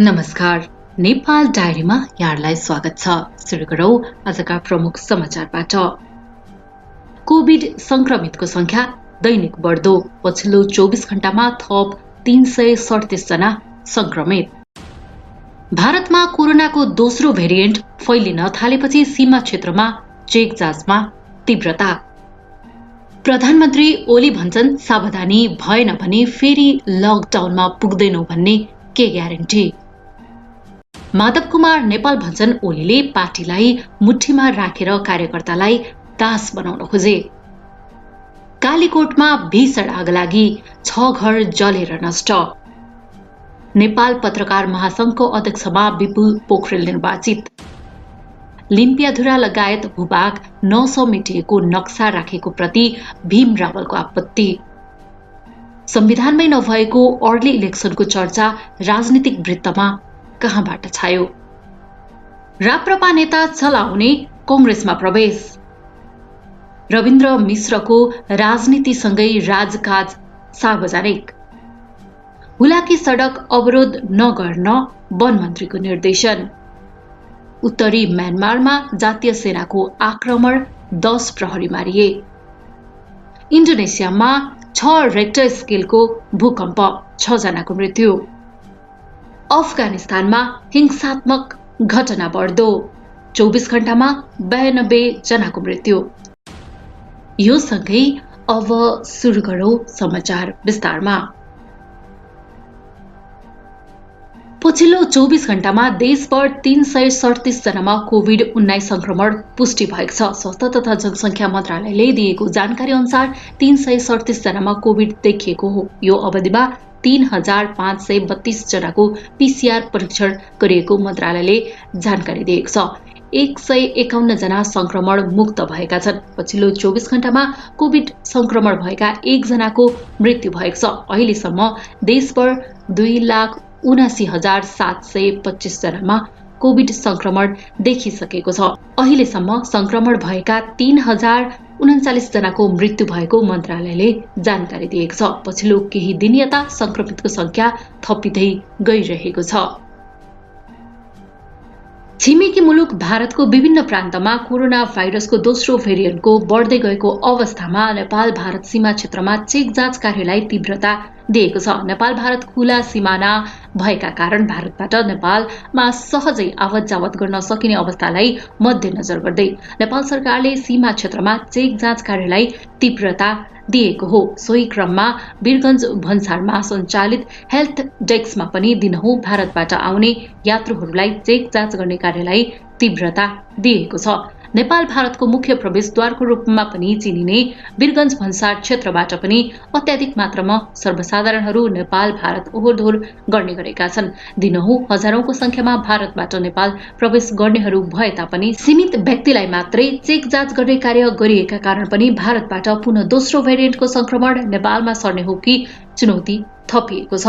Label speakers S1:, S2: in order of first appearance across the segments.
S1: नमस्कार, नेपाल डायरीमा यहाँलाई स्वागत छ। सुरु गरौं आजका प्रमुख समाचारबाट। कोभिड संक्रमितको संख्या दैनिक बढ्दो, पछिल्लो 24 घण्टामा थप 337 जना संक्रमित। भारतमा कोरोनाको दोस्रो भेरिएन्ट फैलिन थालेपछि सीमा क्षेत्रमा चेक जाँचमा तीव्रता। प्रधानमन्त्री ओली भन्छन् सावधानी भएन भने फेरि लकडाउनमा पुग्दैनौ भन्ने के ग्यारेन्टी। माधव कुमार नेपाल भन्छन् ओलीले पार्टीलाई मुठीमा राखेर कार्यकर्तालाई दास बनाउन खोजे। कालीकोटमा भीषण आग लागि 6 घर जलेर नष्ट। नेपाल पत्रकार महासंघको अध्यक्षमा विपुल पोखरेल निर्वाचित। लिम्पियाधुरा लगायत भूभाग 900 मेटिएको नक्सा राखेको प्रति भीम रावलको आपत्ति। संविधानमै नभएको अर्ली इलेक्सनको चर्चा राजनीतिक वृत्तमा कहाँबाट छायो। राप्रपा नेता चलाउने कांग्रेसमा प्रवेश। रविन्द्र मिश्रको राजनीतिसँगै राजकाज सार्वजनिक। हुलाकी सडक अवरोध नगर्न वन मन्त्रीको निर्देशन। उत्तरी म्यानमारमा जातीय सेनाको आक्रमण, 10 प्रहरी मारिए। इन्डोनेसियामा 6 रेक्टर स्केलको भूकम्प, 6 जनाको मृत्यु। अफगानिस्तानमा हिंसात्मक घटना बढ्दो, 24 घण्टामा 92 जनाको मृत्यु। यो सँगै अब सुरु गरौं समाचार विस्तारमा। पछिल्लो 24 घण्टामा देशभर 337 जनामा कोभिड-19 संक्रमण पुष्टि भएको छ। स्वास्थ्य तथा जनसंख्या मन्त्रालयले दिएको जानकारी अनुसार 337 जनामा कोभिड देखिएको हो। यो अवधिमा 3532 जनाको पीसीआर परीक्षण गरिएको मन्त्रालयले जानकारी दिएको छ। 151 जना संक्रमण मुक्त भएका छन्। पछिल्लो 24 घण्टामा कोभिड संक्रमण भएका 1 जनाको मृत्यु भएको छ। अहिलेसम्म देशभर 2,79,725 जनामा कोभिड संक्रमण देखिसकेको छ। अहिलेसम्म संक्रमण भएका 3,039 जनाको मृत्यु भएको मन्त्रालयले जानकारी दिएको छ। पछिल्लो केही दिन यता संक्रमितको संख्या थपिँदै गइरहेको छ। छिमेकी मुलुक भारतको विभिन्न प्रान्तमा कोरोना भाइरसको दोस्रो भेरिएन्टको बढ्दै गएको अवस्थामा नेपाल भारत सीमा क्षेत्रमा चेक जाँच कार्यलाई तीव्रता दिएको छ। नेपाल भारत खुला सिमाना भएका कारण भारतबाट नेपालमा सहजै आवत जावत गर्न सकिने अवस्थालाई मध्यनजर गर्दै नेपाल सरकारले सीमा क्षेत्रमा चेक जाँच कार्यलाई तीव्रता दिएको हो। सोही क्रममा वीरगञ्ज भन्सारमा सञ्चालित हेल्थ डेस्कमा पनि दिनहुँ भारतबाट आउने यात्रुहरूलाई चेक जाँच गर्ने कार्यलाई तीव्रता दिएको छ। नेपाल भारतको मुख्य प्रवेशद्वारको रूपमा पनि चिनिने वीरगञ्ज भन्सार क्षेत्रबाट पनि अत्याधिक मात्रामा सर्वसाधारणहरू नेपाल भारत ओहोरदोहोर गर्ने गरेका छन्। दिनहुँ हजारौंको संख्यामा भारतबाट नेपाल प्रवेश गर्नेहरू भए तापनि सीमित व्यक्तिलाई मात्रै चेक जाँच गर्ने कार्य गरिएका कारण पनि भारतबाट पुनः दोस्रो भेरिएन्टको संक्रमण नेपालमा सर्ने हो कि चुनौती थपिएको छ।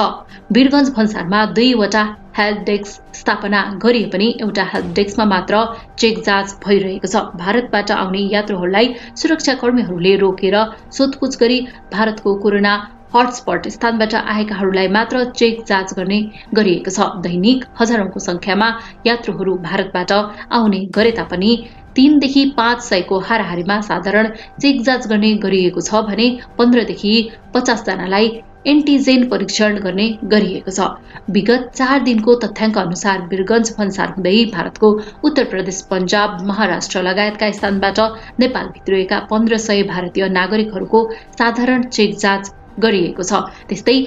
S1: वीरगञ्ज भन्सारमा 2 वटा हेल्प डेस्क स्थापना गरिए पनि एउटा हेल्प डेस्कमा मात्र चेक जाँच भइरहेको छ। भारतबाट आउने यात्रुहरूलाई सुरक्षाकर्मीहरूले रोकेर सोधपुछ गरी भारतको कोरोना हटस्पट स्थानबाट आएकाहरूलाई मात्र चेक जाँच गर्ने गरिएको छ। दैनिक हजारौंको संख्यामा यात्रुहरू भारतबाट आउने गरे तापनि 3 देखि 500 को हाराहारीमा साधारण चेक जाँच गर्ने गरिएको छ भने 15 देखि 50 जनालाई एन्टिजेन परीक्षण गर्ने गरिएको छ। विगत 4 दिनको तथ्याङ्क अनुसार वीरगञ्ज भन्सार हुँदै भारतको उत्तर प्रदेश, पञ्जाब, महाराष्ट्र लगायतका स्थानबाट नेपाल भित्रिएका 1500 भारतीय नागरिकहरूको साधारण चेक जाँच गरिएको छ। त्यस्तै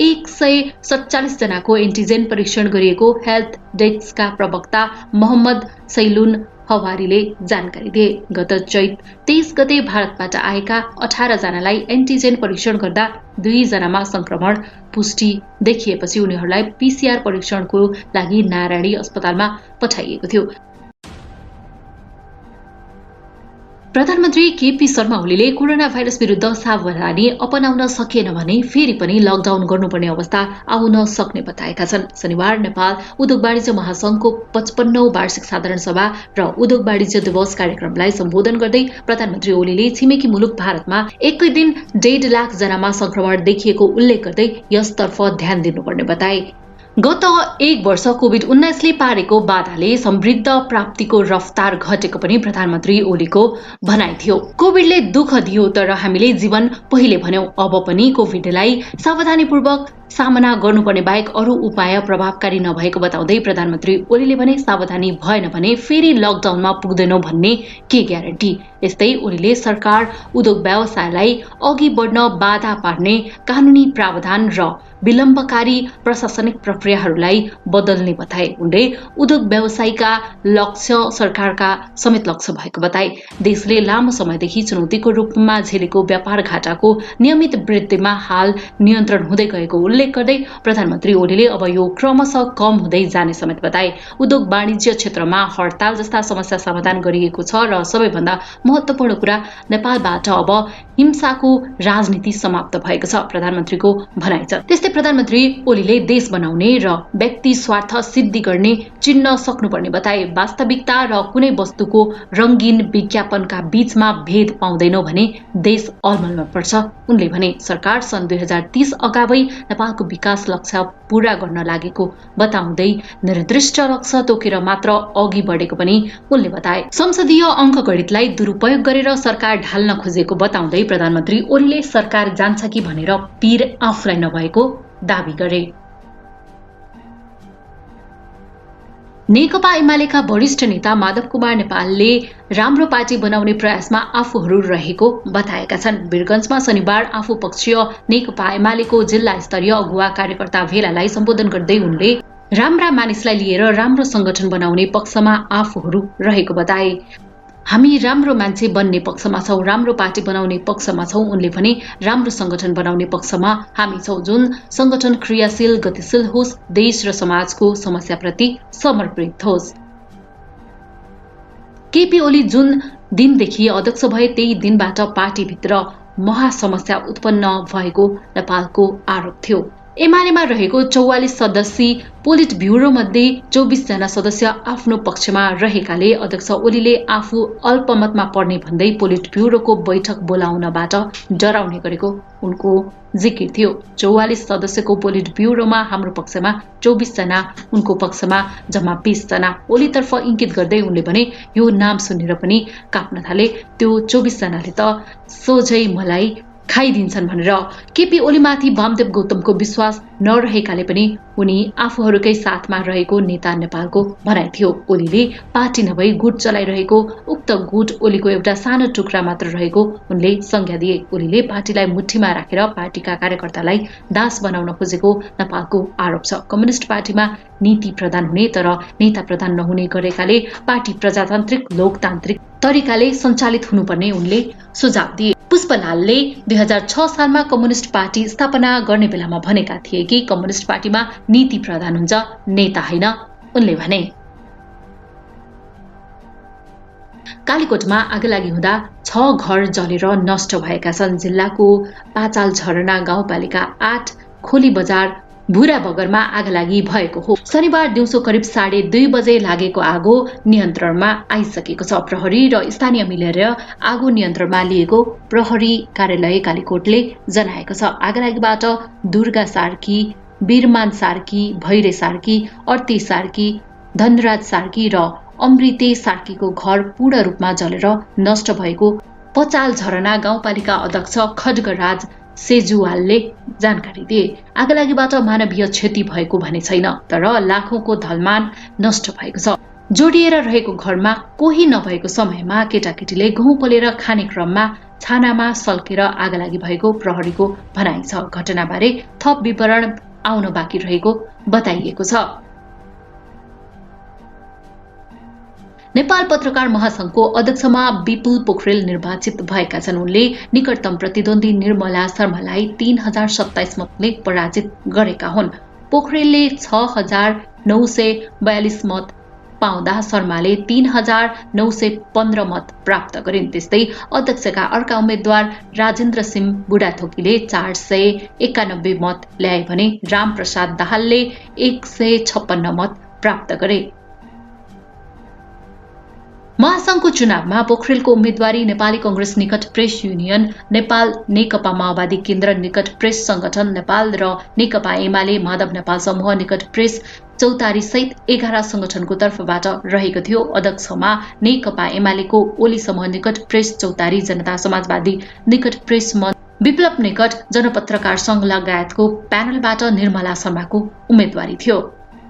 S1: 147 जनाको एन्टिजेन परीक्षण गरिएको हेल्थ डेस्कका प्रवक्ता मोहम्मद सैलुन हवारीले जानकारी दिए। गत चैत 23 गते भारतबाट आएका 18 जनालाई एन्टिजेन परीक्षण गर्दा 2 जनामा संक्रमण पुष्टि देखिएपछि उनीहरूलाई पीसीआर परीक्षणको लागि नारायणी अस्पतालमा पठाइएको थियो। प्रधानमन्त्री केपी शर्मा ओलीले कोरोना भाइरस विरुद्ध सावधानी अपनाउन सकिएन भने फेरि पनि लकडाउन गर्नुपर्ने अवस्था आउन सक्ने बताएका छन्। शनिबार नेपाल उद्योग वाणिज्य महासंघको 55औं वार्षिक साधारण सभा र उद्योग वाणिज्य दिवस कार्यक्रमलाई सम्बोधन गर्दै प्रधानमन्त्री ओलीले छिमेकी मुलुक भारतमा एकै दिन 1.5 लाख जनामा संक्रमण देखिएको उल्लेख गर्दै यसतर्फ ध्यान दिनुपर्ने बताए। गत 1 वर्ष कोभिड-19ले पारेको बाधाले समृद्ध प्राप्तिको रफ्तार घटेको पनि प्रधानमन्त्री ओलीको भनाइ थियो। कोभिडले दुःख दियो तर हामीले जीवन पहिले भन्यौं। अब पनि कोभिडलाई सावधानीपूर्वक सामना गर्नुपर्ने बाहेक अरू उपाय प्रभावकारी नभएको बताउँदै प्रधानमन्त्री ओलीले भने सावधानी भएन भने फेरि लकडाउनमा पुग्दैनौं भन्ने के ग्यारेन्टी। यस्तै ओलीले सरकार उद्योग व्यवसायलाई अघि बढ्न बाधा पार्ने कानूनी प्रावधान र विलम्बकारी प्रशासनिक प्रक्रियाहरूलाई बदल्ने बताए। उनले उद्योग व्यवसायका लक्ष्य सरकारका समेत लक्ष्य भएको बताए। देशले लामो समयदेखि चुनौतीको रूपमा झेलेको व्यापार घाटाको नियमित वृद्धिमा हाल नियन्त्रण हुँदै गएको उल्लेख गर्दै प्रधानमन्त्री ओलीले अब यो क्रमशः कम हुँदै जाने समेत बताए। उद्योग वाणिज्य क्षेत्रमा हडताल जस्ता समस्या समाधान गरिएको छ र सबैभन्दा महत्त्वपूर्ण कुरा नेपालबाट अब हिंसाको राजनीति समाप्त भएको छ प्रधानमन्त्रीको भनाइ छ। त्यस्तै प्रधानमन्त्री ओलीले देश बनाउने र व्यक्ति स्वार्थ सिद्धि गर्ने चिन्न सक्नुपर्ने बताए। वास्तविकता र कुनै वस्तुको रंगीन विज्ञापनका बीचमा भेद पाउँदैनौ भने देश अलमलमा पर्छ। उनले भने सरकार सन् 2030 अगावै नेपालको विकास लक्ष्य पूरा गर्न लागेको बताउँदै निर्दिष्ट लक्ष्य तोकेर मात्र अघि बढेको पनि उनले बताए। संसदीय अंकगणितलाई दुरुपयोग गरेर सरकार ढाल्न खोजेको बताउँदै प्रधानमन्त्री ओलीले सरकार जान्छ कि भनेर पीर आफूलाई नभएको दावी गरे। नेकपा एमालेका वरिष्ठ नेता माधव कुमार नेपालले राम्रो पार्टी बनाउने प्रयासमा आफूहरू रहेको बताएका छन्। वीरगञ्जमा शनिबार आफू पक्षीय नेकपा एमालेको जिल्ला स्तरीय अगुवा कार्यकर्ता भेलालाई सम्बोधन गर्दै उनले राम्रा मानिसलाई लिएर राम्रो संगठन बनाउने पक्षमा आफूहरू रहेको बताए। हामी राम्रो मान्छे बन्ने पक्षमा छौं, राम्रो पार्टी बनाउने पक्षमा छौं। उनले भने राम्रो संगठन बनाउने पक्षमा हामी छौं, जुन संगठन क्रियाशील गतिशील होस्, देश र समाजको समस्याप्रति समर्पित होस्। केपी ओली जुन दिनदेखि अध्यक्ष भए त्यही दिनबाट पार्टीभित्र महासमस्या उत्पन्न भएको नेपालको आरोप थियो। एमालेमा रहेको 44 सदस्यीय पोलिट ब्युरो मध्ये 24 जना सदस्य आफ्नो पक्षमा रहेकाले अध्यक्ष ओलीले आफू अल्पमतमा पर्ने भन्दै पोलिट ब्युरोको बैठक बोलाउनबाट डराउने गरेको उनको जिकिर थियो। 44 सदस्यको पोलिट ब्युरोमा हाम्रो पक्षमा 24 जना, उनको पक्षमा जम्मा 20 जना। ओलीतर्फ इंकित गर्दै उनले भने यो नाम सुनेर पनि काप्न थाले। त्यो 24 जनाले त सोझै मलाई खाइदिन्छन् भनेर केपी ओलीमाथि वामदेव गौतमको विश्वास नरहेकाले पनि उनी आफूहरूकै साथमा रहेको नेता नेपालको भनाइ थियो। ओलीले पार्टी नभई गुट चलाइरहेको उक्त गुट ओलीको एउटा सानो टुक्रा मात्र रहेको उनले संज्ञा दिए। ओलीले पार्टीलाई मुठीमा राखेर पार्टीका कार्यकर्तालाई दास बनाउन खोजेको नेपालको आरोप छ। कम्युनिस्ट पार्टीमा नीति प्रधान हुने तर नेता प्रधान नहुने गरेकाले पार्टी प्रजातान्त्रिक लोकतान्त्रिक तरिकाले सञ्चालित हुनुपर्ने उनले सुझाव दिए। पुष्पलालले 2006 सालमा कम्युनिस्ट पार्टी स्थापना गर्ने बेलामा भनेका थिए कि कम्युनिस्ट पार्टीमा नीति प्रधान हुन्छ, नेता होइन। उनले भने कालीकोटमा आगलागी हुँदा 6 घर जलेर नष्ट भएका छन्। जिल्लाको पाचाल झरना गाउँपालिका 8 खोली बजार भुरा बगरमा आगलागी भएको हो। शनिबार दिउँसो करिब 2:30 बजे लागेको आगो नियन्त्रणमा आइसकेको छ। प्रहरी र स्थानीय मिलेर आगो नियन्त्रणमा लिएको प्रहरी कार्यालय कालीकोटले जनाएको छ। आगलागीबाट दुर्गा सार्की, वीरमान सार्की, भैरे सार्की, अर्ती सार्की, धनराज सार्की र अमृते सार्कीको घर पूर्ण रूपमा जलेर नष्ट भएको पचाल झरना गाउँपालिका अध्यक्ष खड्गराज सेजुवालले जानकारी दिए। आगलागीबाट मानवीय क्षति भएको भने छैन, तर लाखौंको धलमान नष्ट भएको छ। जोडिएर रहेको घरमा कोही नभएको समयमा केटाकेटीले गहुँ पोलेर खाने क्रममा छानामा सल्केर आगलागी भएको प्रहरीको भनाइ छ। घटनाबारे थप विवरण आउन बाँकी रहेको बताइएको छ। नेपाल पत्रकार महासंघको अध्यक्षमा विपुल पोखरेल निर्वाचित भएका छन्। उनले निकटतम प्रतिद्वन्दी निर्मला शर्मालाई 3027 मतले पराजित गरेका हुन्। पोखरेलले 6942 मत पाउँदा शर्माले 3915 मत प्राप्त गरिन्। त्यस्तै अध्यक्षका अर्का उम्मेद्वार राजेन्द्र सिंह बुढाथोकीले 491 मत ल्याए भने रामप्रसाद दाहालले 156 मत प्राप्त गरे। महासंघको चुनावमा पोखरेलको उम्मेदवारी नेपाली कांग्रेस निकट प्रेस युनियन नेपाल, नेकपा माओवादी केन्द्र निकट प्रेस संगठन नेपाल र नेकपा एमाले माधव नेपाल समूह निकट प्रेस चौतारी सहित 11 संगठनको तर्फबाट रहेको थियो। अध्यक्षमा नेकपा एमालेको ओली समूह निकट प्रेस चौतारी, जनता समाजवादी निकट प्रेस मञ्च, विप्लव निकट जनपत्रकार संघ लगायतको प्यानलबाट निर्मला शर्माको उम्मेदवारी थियो।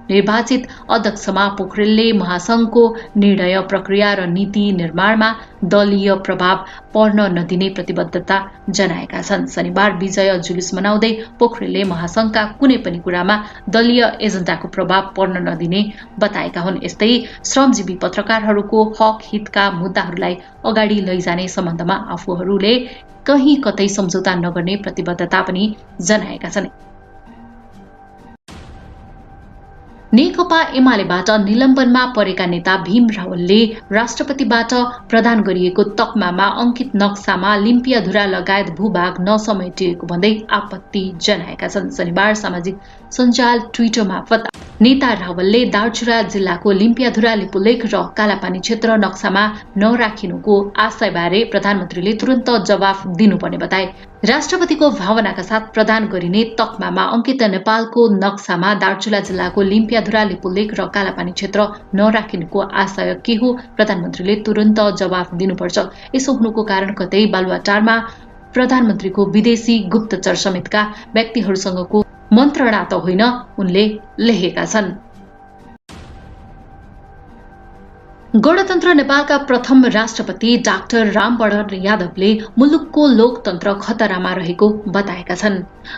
S1: निर्वाचित अध्यक्षमा पोखरेलले महासंघको निर्णय प्रक्रिया र नीति निर्माणमा दलीय प्रभाव पर्न नदिने प्रतिबद्धता जनाएका छन्। शनिबार विजय जुलुस मनाउँदै पोखरेलले महासंघका कुनै पनि कुरामा दलीय एजेन्डाको प्रभाव पर्न नदिने बताएका हुन्। यस्तै श्रमजीवी पत्रकारहरूको हक हितका मुद्दाहरूलाई अगाडि लैजाने सम्बन्धमा आफूहरूले कहीँ कतै सम्झौता नगर्ने प्रतिबद्धता पनि जनाएका छन्। नेकपा एमालेबाट निलम्बनमा परेका नेता भीम रावलले राष्ट्रपतिबाट प्रदान गरिएको तकमामा अंकित नक्सामा लिम्पियाधुरा लगायत भूभाग नसमेटिएको भन्दै आपत्ति जनाएका छन्। शनिबार सामाजिक सञ्जाल ट्विटर मार्फत नेता रावलले दार्चुला जिल्लाको लिम्पियाधुरा, लिपुलेख र कालापानी क्षेत्र नक्सामा नराखिनुको आशयबारे प्रधानमन्त्रीले तुरन्त जवाफ दिनुपर्ने बताए। राष्ट्रपतिको भावनाका साथ प्रदान गरिने तकमामा अंकित नेपालको नक्सामा दार्चुला जिल्लाको लिम्पियाधुरा, लिपुलेख र कालापानी क्षेत्र नराखिनुको आशय के हो? प्रधानमन्त्रीले तुरन्त जवाफ दिनुपर्छ। यसो हुनुको कारण कतै बालुवाटारमा प्रधानमन्त्रीको विदेशी गुप्तचर समेतका व्यक्तिहरूसँगको मन्त्रणा त होइन, उनले लेखेका छन्। गणतन्त्र नेपालका प्रथम राष्ट्रपति डाक्टर रामवरण यादवले मुलुकको लोकतन्त्र खतरामा रहेको बताएका छन्।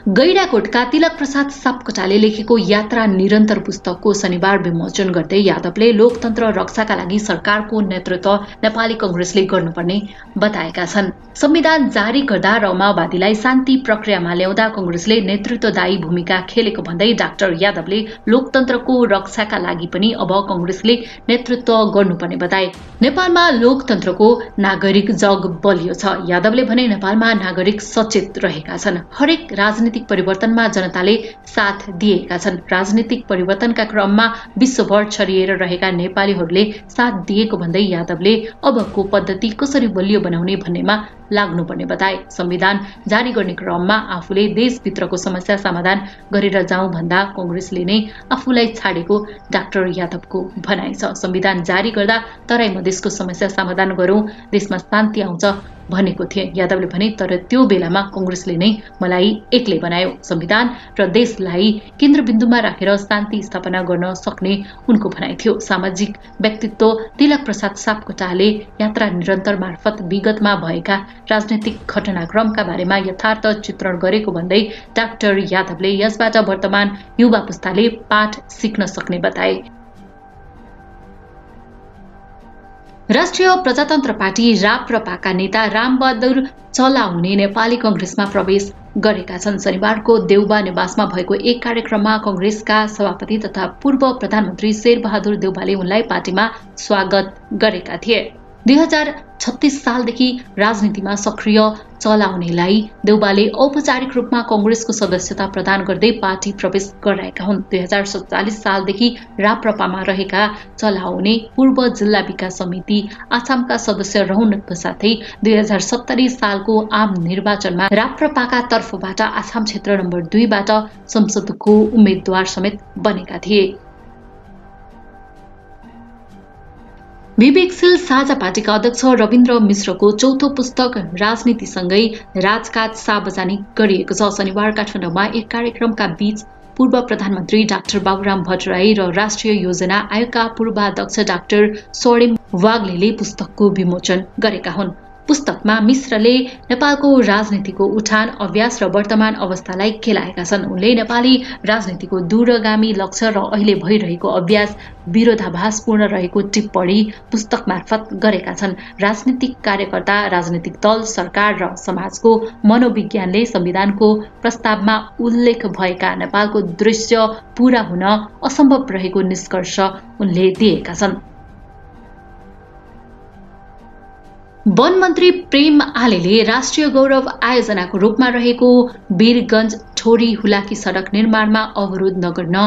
S1: गैंडाकोटका तिलक प्रसाद सापकोटाले लेखेको यात्रा निरन्तर पुस्तकको शनिबार विमोचन गर्दै यादवले लोकतन्त्र रक्षाका लागि सरकारको नेतृत्व नेपाली कांग्रेसले गर्नुपर्ने बताएका छन्। संविधान जारी गर्दा र माओवादीलाई शान्ति प्रक्रियामा ल्याउँदा कांग्रेसले नेतृत्वदायी भूमिका खेलेको भन्दै डाक्टर यादवले लोकतन्त्रको रक्षाका लागि पनि अब कांग्रेसले नेतृत्व गर्नुपर्ने बताए। नेपालमा लोकतन्त्रको नागरिक जग बलियो छ। यादवले भने नेपालमा नागरिक सचेत रहेका छन्। हरेक राजनीतिक परिवर्तनमा जनताले साथ दिएका छन्। राजनीतिक परिवर्तनका क्रममा विश्वभर छरिएर रहेका नेपालीहरूले साथ दिएको भन्दै यादवले अबको पद्धति कसरी बलियो बनाउने भन्नेमा लाग्नुपर्ने बताए। संविधान जारी गर्ने क्रममा आफूले देशभित्रको समस्या समाधान गरेर जाउँ भन्दा कांग्रेसले नै आफूलाई छाडेको डाक्टर यादवको भनाइ छ। संविधान जारी गर्दा तराई मधेसको समस्या समाधान गरौँ, देशमा शान्ति आउँछ भनेको थिए। यादवले भने तर त्यो बेलामा कांग्रेसले नै मलाई एक्लै बनायो। संविधान र देशलाई केन्द्रबिन्दुमा राखेर शान्ति स्थापना गर्न सक्ने उनको भनाइ थियो। सामाजिक व्यक्तित्व तिलक प्रसाद सापकोटाले यात्रा निरन्तर मार्फत विगतमा भएका राजनैतिक घटनाक्रमका बारेमा यथार्थ चित्रण गरेको भन्दै डाक्टर यादवले यसबाट वर्तमान युवा पुस्ताले पाठ सिक्न सक्ने बताए। राष्ट्रिय प्रजातन्त्र पार्टी राप्रपाका नेता रामबहादुर चलाउने नेपाली कांग्रेसमा प्रवेश गरेका छन्। शनिबारको देउबा निवासमा भएको एक कार्यक्रममा कांग्रेसका सभापति तथा पूर्व प्रधानमन्त्री शेरबहादुर देउबाले उनलाई पार्टीमा स्वागत गरेका थिए। 2036 सालदेखि राजनीतिमा सक्रिय चलाउनेलाई देउबाले औपचारिक रूपमा कांग्रेसको सदस्यता प्रदान गर्दै पार्टी प्रवेश गराएका हुन्। 2047 सालदेखि राप्रपामा रहेका चलाउने पूर्व जिल्ला विकास समिति आसामका सदस्य रहनुका साथै 2070 सालको आम निर्वाचनमा राप्रपाका तर्फबाट आसाम क्षेत्र नम्बर 2 बाट संसदको उम्मेद्वार समेत बनेका थिए। विवेकशील साझा पार्टीका अध्यक्ष रविन्द्र मिश्रको चौथो पुस्तक राजनीतिसँगै राजकाज सार्वजनिक गरिएको छ। शनिबार काठमाडौँमा एक कार्यक्रमका बीच पूर्व प्रधानमन्त्री डाक्टर बाबुराम भट्टराई र राष्ट्रिय योजना आयोगका पूर्वाध्यक्ष डाक्टर स्वर्णिम वाग्लेले पुस्तकको विमोचन गरेका हुन्। पुस्तकमा मिश्रले नेपालको राजनीतिको उठान, अभ्यास र वर्तमान अवस्थालाई खेलाएका छन्। उनले नेपाली राजनीतिको दूरगामी लक्ष्य र अहिले भइरहेको अभ्यास विरोधाभासपूर्ण रहेको टिप्पणी पुस्तक मार्फत गरेका छन्। राजनीतिक कार्यकर्ता, राजनीतिक दल, सरकार र समाजको मनोविज्ञानले संविधानको प्रस्तावमा उल्लेख भएका नेपालको दृश्य पूरा हुन असम्भव रहेको निष्कर्ष उनले दिएका छन्। वन मन्त्री प्रेम आलेले राष्ट्रिय गौरव आयोजनाको रूपमा रहेको वीरगञ्ज ठोरी हुलाकी सडक निर्माणमा अवरोध नगर्न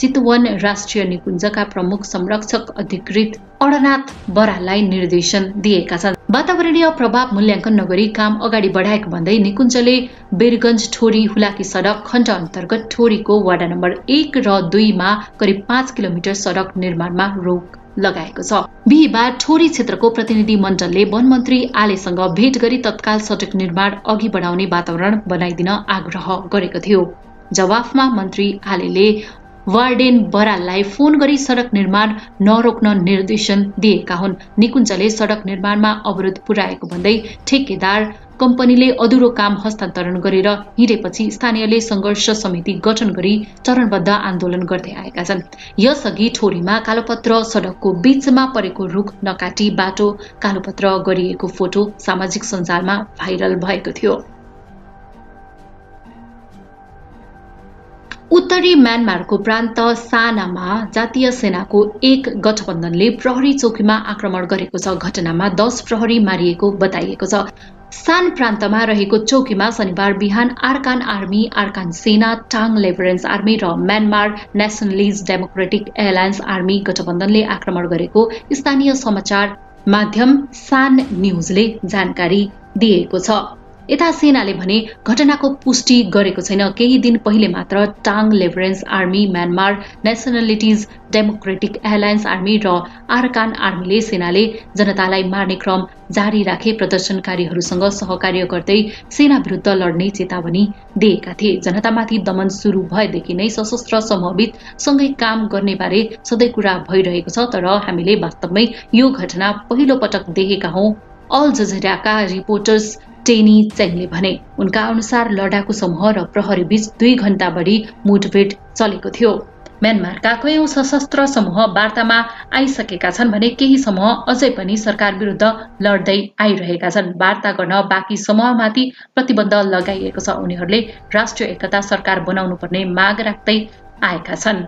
S1: चितवन राष्ट्रिय निकुञ्जका प्रमुख संरक्षक अधिकृत अडनाथ बराललाई निर्देशन दिएका छन्। वातावरणीय प्रभाव मूल्याङ्कन नगरी काम अगाडि बढाएको भन्दै निकुञ्जले बेरगञ्ज ठोरी हुलाकी सडक खण्ड अन्तर्गत ठोरीको वडा नम्बर 1 र 2 मा करिब 5 किलोमिटर सडक निर्माणमा रोक लगाएको छ। बिहीबार ठोरी क्षेत्रको प्रतिनिधि मण्डलले वनमन्त्री आलेसँग भेट गरी तत्काल सडक निर्माण अघि बढाउने वातावरण बनाइदिन आग्रह गरेको थियो। जवाफमा मन्त्री आलेले वार्डेन बराललाई फोन गरी सडक निर्माण नरोक्न निर्देशन दिएका हुन्। निकुञ्जले सडक निर्माणमा अवरोध पुर्याएको भन्दै ठेकेदार कम्पनीले अधुरो काम हस्तान्तरण गरेर हिँडेपछि स्थानीयले सङ्घर्ष समिति गठन गरी चरणबद्ध आन्दोलन गर्दै आएका छन्। यसअघि ठोरीमा कालोपत्र सडकको बीचमा परेको रुख नकाटी बाटो कालोपत्र गरिएको फोटो सामाजिक सञ्जालमा भाइरल भएको थियो। उत्तरी म्यानमारको प्रान्त सानामा जातीय सेनाको एक गठबन्धनले प्रहरी चौकीमा आक्रमण गरेको छ। घटनामा 10 प्रहरी मारिएको बताइएको छ। सान प्रान्तमा रहेको चौकीमा शनिबार बिहान आर्कान आर्मी, आर्कान सेना, टाङ लेबरेन्स आर्मी र Myanmar nationalist democratic alliance army गठबन्धनले आक्रमण गरेको स्थानीय समाचार माध्यम सान न्युजले जानकारी दिएको छ। यता सेनाले भने घटनाको पुष्टि गरेको छैन। केही दिन पहिले मात्र Ta'ang liberation army, Myanmar nationalities democratic alliance army र आर्कान आर्मीले सेनाले जनतालाई मार्ने क्रम जारी राखे प्रदर्शनकारीहरूसँग सहकार्य गर्दै सेना विरुद्ध लड्ने चेतावनी दिएका थिए। जनतामाथि दमन सुरु भएदेखि नै सशस्त्र समूहबीच सँगै काम गर्ने बारे सधैँ कुरा भइरहेको छ, तर हामीले वास्तवमै यो घटना पहिलो पटक देखेका हौं, अल जजिराका रिपोर्टर्स टेनी चेङले भने। उनका अनुसार लडाकु समूह र प्रहरी बीच 2 घण्टा बढी मुठभेड चलेको थियो। म्यानमारका कयौं सशस्त्र समूह वार्तामा आइसकेका छन् भने केही समूह अझै पनि सरकार विरुद्ध लड्दै आइरहेका छन्। वार्ता गर्न बाँकी समूहमाथि प्रतिबन्ध लगाइएको छ। उनीहरूले राष्ट्रिय एकता सरकार बनाउनु पर्ने माग राख्दै आएका छन्।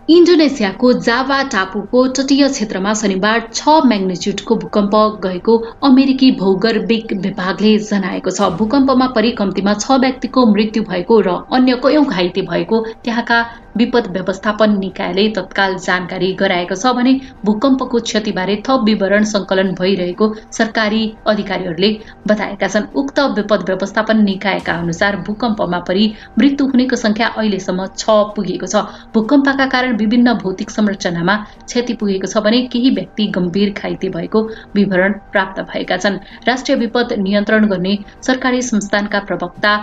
S1: इन्डोनेसियाको जावा टापुको तटीय क्षेत्रमा शनिबार 6 म्याग्निच्युडको भूकम्प गएको अमेरिकी भौगोलिक विभागले जनाएको छ। भूकम्पमा परि कम्तीमा 6 व्यक्तिको मृत्यु भएको र अन्य कयौं घाइते भएको त्यहाँका विपद व्यवस्थापन निकायले तत्काल जानकारी गराएको छ भने भूकम्पको क्षतिबारे थप विवरण संकलन भइरहेको सरकारी अधिकारीहरूले बताएका छन्। उक्त विपद व्यवस्थापन निकायका अनुसार भूकम्पमा परि मृत्यु हुनेको संख्या अहिलेसम्म 6 पुगेको छ। भूकम्पका कारण विभिन्न भौतिक संरचनामा क्षति पुगेको छ भने केही व्यक्ति गम्भीर घाइते भएको विवरण प्राप्त भएका छन्। राष्ट्रिय विपद नियन्त्रण गर्ने सरकारी संस्थानका प्रवक्ता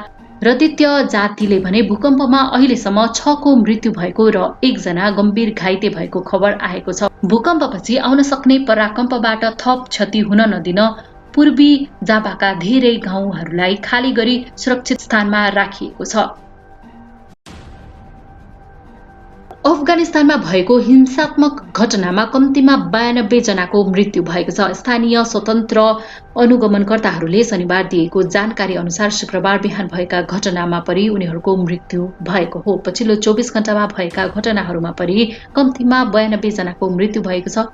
S1: रदित्य जातिले भने भूकम्पमा अहिलेसम्म 6 को मृत्यु भएको र 1 जना गम्भीर घाइते भएको खबर आएको छ। भूकम्पपछि आउन सक्ने पराकम्पबाट थप क्षति हुन नदिन पूर्वी जाभाका धेरै गाउँहरूलाई खाली गरी सुरक्षित स्थानमा राखिएको छ। अफगानिस्तानमा भएको हिंसात्मक घटनामा कम्तीमा 92 जनाको मृत्यु भएको छ। स्थानीय स्वतन्त्र अनुगमनकर्ताहरूले शनिबार दिएको जानकारी अनुसार शुक्रबार बिहान भएका घटनामा परि उनीहरूको मृत्यु भएको हो। पछिल्लो 24 घण्टामा भएका घटनाहरूमा परि कम्तीमा 92 जनाको मृत्यु भएको छ।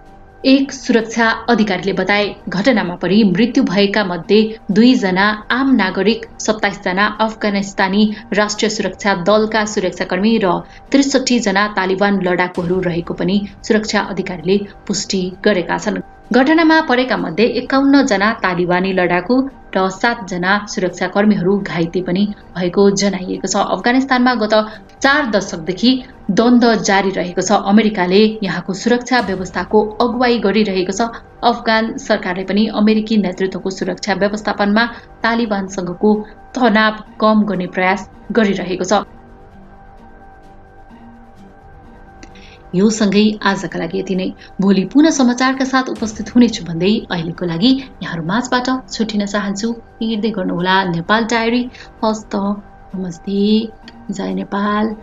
S1: एक सुरक्षा अधिकारीले बताए घटनामा परि मृत्यु भएका मध्ये 2 जना आम नागरिक, 27 जना अफगानिस्तानी राष्ट्रिय सुरक्षा दलका सुरक्षाकर्मी र 63 जना तालिबान लडाकुहरू रहेको पनि सुरक्षा अधिकारीले पुष्टि गरेका छन्। घटनामा परेका मध्ये 51 जना तालिबानी लडाकु र 7 जना सुरक्षाकर्मीहरू घाइते पनि भएको जनाइएको छ। अफगानिस्तानमा गत 4 दशकदेखि द्वन्द्व जारी रहेको छ। अमेरिकाले यहाँको सुरक्षा व्यवस्थाको अगुवाई गरिरहेको छ। अफगान सरकारले पनि अमेरिकी नेतृत्वको सुरक्षा व्यवस्थापनमा तालिबानसँगको तनाव कम गर्ने प्रयास गरिरहेको छ। यो सँगै आजका लागि यति नै। भोलि पुनः समाचारका साथ उपस्थित हुनेछु भन्दै अहिलेको लागि यहाँहरू माझबाट छुटिन चाहन्छु। हेर्दै गर्नुहोला नेपाल डायरी। हस्त, नमस्ते, जय नेपाल।